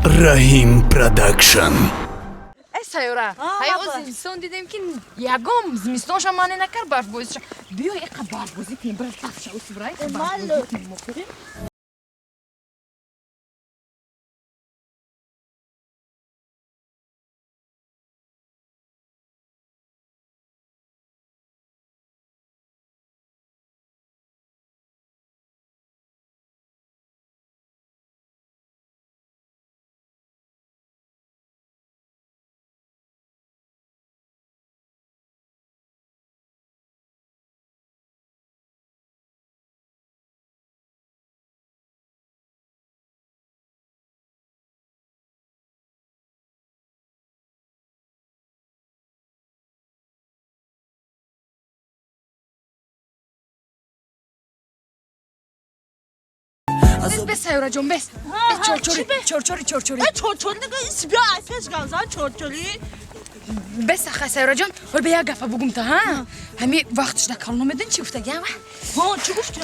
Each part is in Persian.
Rahim Production. سیاره های او زمستان دیدیم که یکم زمستانش معنی نکرد برف بازیش بیا یک برف بازی کنیم برای تفشه او سبرای برف بازی کنیم موفقیم بس سیاره جون بس چورچوری چورچوری دیگه ایسی بیا ایفش گازان چورچوری بس خیلی سیاره جون ولی بیا گفت بگم تا ها همی وقتش دا کلونو میدن چی گفته گم ها چی گفتی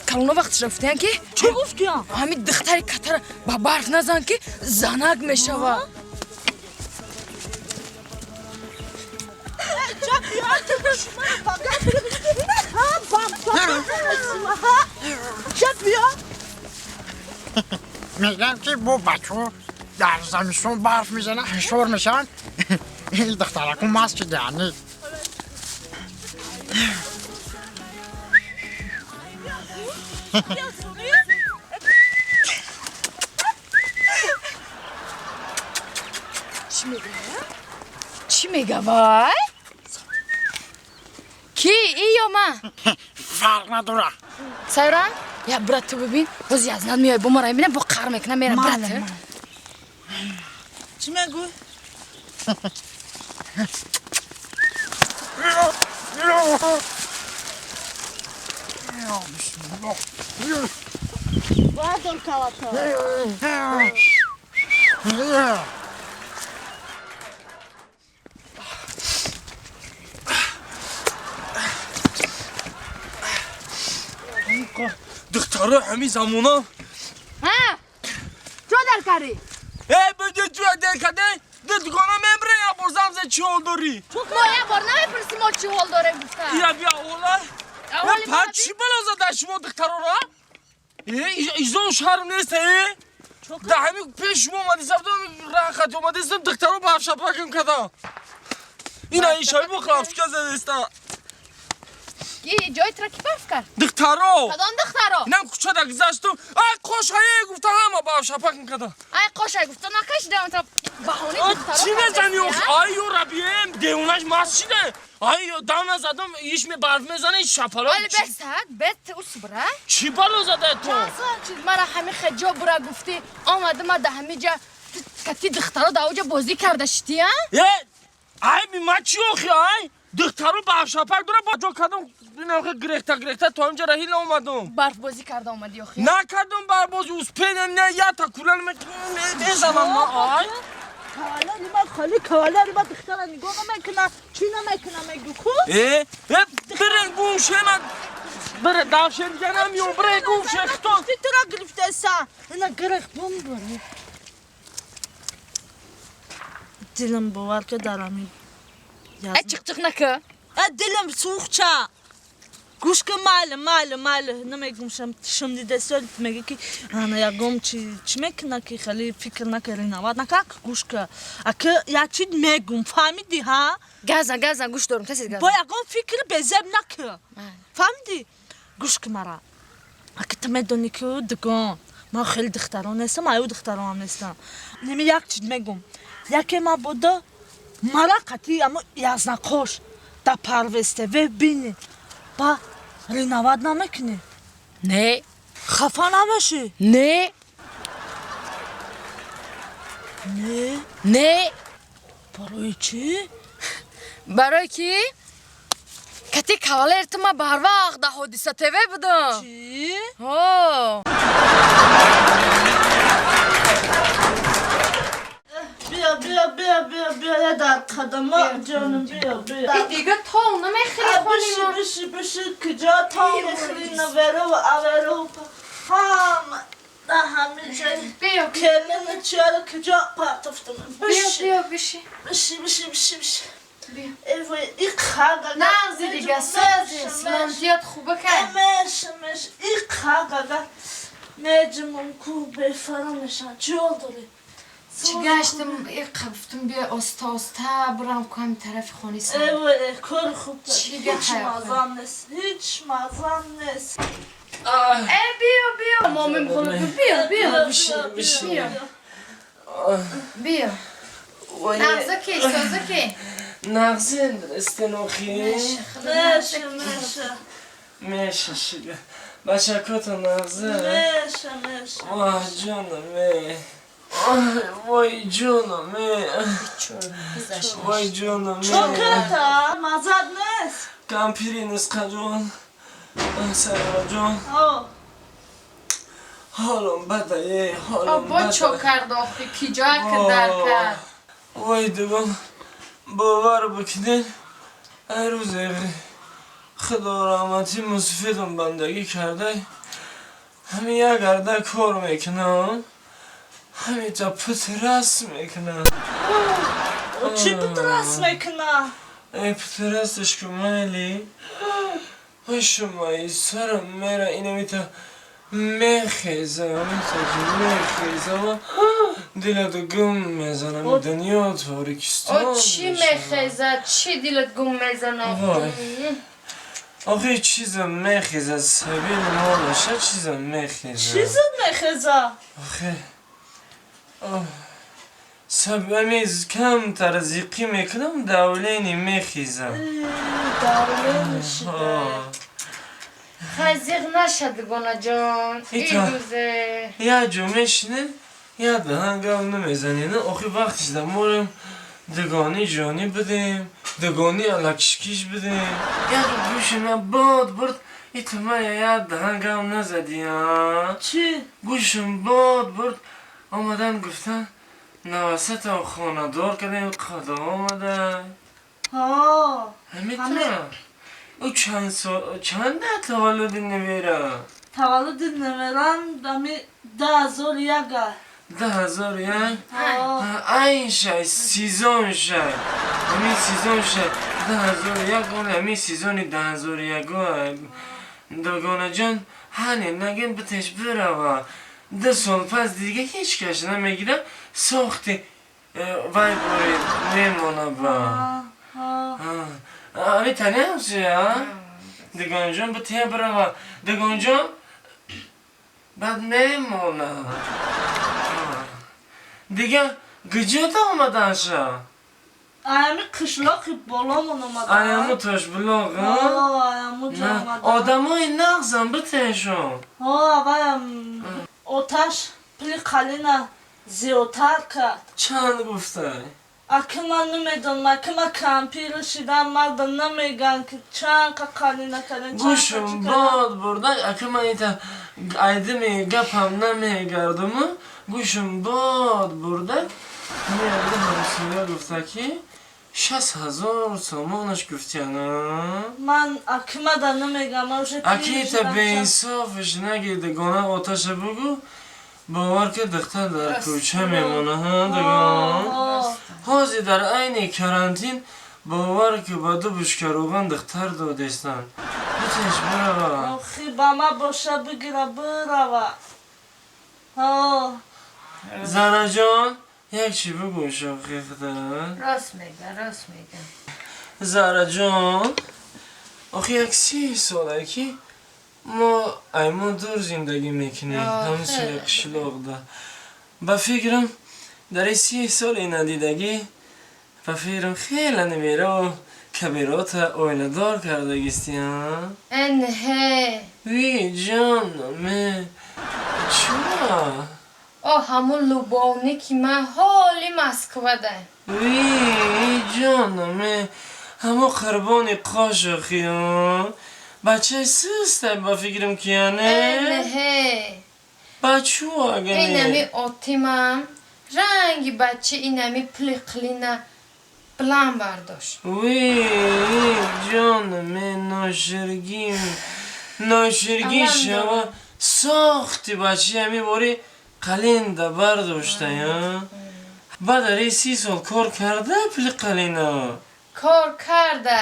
کلونو وقتش رفتن که چی گفتی همی دختری کتر با برف نزن که زنگ میشه و میگم که با بچه در زمستون برف میزنن شور میشن این دخترکون مست یعنی چی میگه وای؟ کی ای یا من؟ فرق نداره سیاره یا برات تو ببین بازی از ند میای با ما رای بینه با قهر میکنه میره برات چی میگوی؟ باید دور کواتا دختره همین زمونا ها چو در کاری؟ بگه تو در کده دکانه میبره یا برزم زد چی حال داری؟ ما یه بار نمیپرسیم ما چی حال داره گفته یا بیا اولا پر چی بلا زده شما دختره را؟ ایزان شهرم نیست ده همین پیش شما اومدی سفتم راه خط اومدی سفتم دختره با افشا پاکم کده این این شایی با خلافش که زده استا یه جای ترکی برف کرد دختره کدام دختره؟ اینم کوچه دا گذاشتم خوش هایی گفته همه با افشا پاکم کده ای قاشای گفته نکش دارم تا بهانه دختره چی نزنی آیو ربیم دیونش ماست شده آیو دم زدم ایش می برف میزنه ایش شپلا ولی بسد بت اوس برا چی بالا زده تو؟ چیز مرا همه خجا برا گفتی آمده ما ده همه جا کتی دختره دا اوجا بازی کرده شتی ها؟ ای بی ما چی آخی ای؟ دخترو با افشاپک داره با جو کدوم بینم گریخته تا اینجا رهیل اومدم برف بازی کرده آمدی آخی نکردم بر بازی اوز پینم نه یا تا کولن میزنم ما آی کوالا ما خالی کوالا ما دختره نگاه نمیکنه چی نمیکنه میگو کو برن گوشه من بره داشته دیگه نمیون بره گوشه خطان چی تو را گرفته سا اینا گرخت بوم بره دلم باور که دارم ای چق نکه دلم سوخچه گوش که مال نمیگم شم دیده سال میگه که انا یکم چی میکنه که خیلی فکر نکردی نواد نکه گوش که اگه یا چی میگم فهمیدی ها گازن گوش دارم تسید گازن با یکم فکر بزم نکه فهمیدی گوش که مرا اگه تو میدونی که دگان ما خیلی دختران نیستم ایو دختران هم نیستم نمی یک چیز میگم یکی ما بوده مرا قطعی اما یزنکاش دا پروسته و بینی با رینواد نمیکنی نه خفا نمیشی نه برای چی؟ برای کی؟ کتی کالر تو ما بر وقت ده حادثه تیوه بودم چی؟ ها بیا یه در قدم جانم بیا دیگه تا اونو میخیلی بشی کجا تا میخیلی نوره و اوره و هم همه جایی بیا کلمه چیاره کجا پرتفتم بیا بشی بشی بیا ایوه ای خاگا نغزی دیگه سازی سلامتیت خوبه کن مش ای خاگا نجمم کو بفرامشان چیول داری چی گشتم گفتم بیا استا برم کنم طرف خانی سن ایوه کل خوب چی هیچ گه مازم نیست هیچ مازم نیست بیا مامیم خونه بیا بیا نغزه کی سازه کی نغزه استنوخی مشه میشه بچه کتا نغزه مشه واه جانمه وای جانمه وای جانمه چوکتا مازد نیست کمپیری نسخه جان سرا جان حالم بده حالم با چوکر داختی کی جا که در کرد وای دیگم باور بکنین هر روز خدا رحمتی مصفیدم بندگی کرده همین یک گرده کار میکنم همین جا پترس میکنم چی پترس میکنه؟ ای پترسش که مالی و شما ای سرم میره اینو میتا میخیزه و دلتو گم میزنم دنیا تاریکستان چی میخیزه چی دلت گم میزنه آخه چیزم میخیزه سبیل ما نشه چیزم میخیزه چیزت میخیزه؟ آخه سبیل کم ترزیقی میکنم دولینی میخیزم دولینی شده خزیق نشد گونه جان این روزه یا جو میشنه یا دهنگم نمیزنینه آخه وقتش دمارم دگانی جانی بدیم دگانی علکشکیش بدیم یا رو گوش من باد برد ایتو من یا دهنگم نزدی ها چی؟ گوشم باد برد آمدن گفتن نوسط خانه دار کردیم قدا آمدن همیتونه او چند تولد نمیره تولد نمیرن دمی 10,000 یگه 10,000 یک؟ این شای سیزون شای همین سیزون شای 10,000 یک گونه همین سیزونی 10,000 یک دگانه جان هنی نگین بتش بروه 2 سال پس دیگه هیچ کش نمیگیرم ساختی وای باری میمونه با همین تنی همسی ها دگانه جان بتیه بروه دگانه جان بعد میمونه دیگه گجه تا آمدن شا ایمی قشلاقی بالامون اومدن ایمو تاش بلاغ ایمو جا اومدن آدم های نغزن بتشون آتش پلی قلینه زیادتر کرد چند گفته؟ اگه من نمیدونم اگه من کمپیر شدم مردم نمیگن که چند که قلینه کردن گوشم باد بردن اگه من ایتا ایدمی گپم نمیگردم گوشم باد بردن همین اگه همسایه گفته که 60,000 سامانش گفتیانه من اگه من نمیگم اگه ایتا به انصافش نگی دگانه آتش بگو باور که دختر در کوچه میمونه ها دگان حاضی در عین کرانتین باور که با 2 بشکه روغن دختر دادستن بتش بروه آخی با ما باشه بگیره بروه زنه جان یک چی بگو شاخی خدا راست میگه زهره جان آخه یک 30 ساله که ما ایما دور زندگی میکنیم همسو یک شلاق ده با فکرم در این 30 سال این ندیدگی با فکرم خیلی نمیره و کبیرات آینه دار کرده گستی ها انه وی جانمه چرا؟ همون لوبانی که من حالی مسکوه ده وی جانمه همه قربانی قاشقی ها بچه سسته با فکرم که یعنی انه بچه ها اگه اینمی آتیمم رنگی بچه اینمی پلیقلینه بلند برداشت وی جانمه ناشرگی شما ساختی بچه همی باری قلینده برداشته یا بعد اری 30 سال کار کرده پلی قلینا کار کرده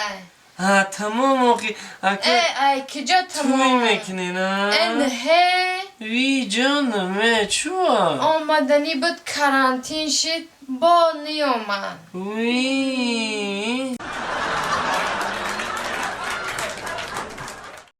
ها تمام آقی ای کجا توی تمامه میکنی نه انهی وی جانمه چوه آمدنی بود کرانتین شد با نیومد وی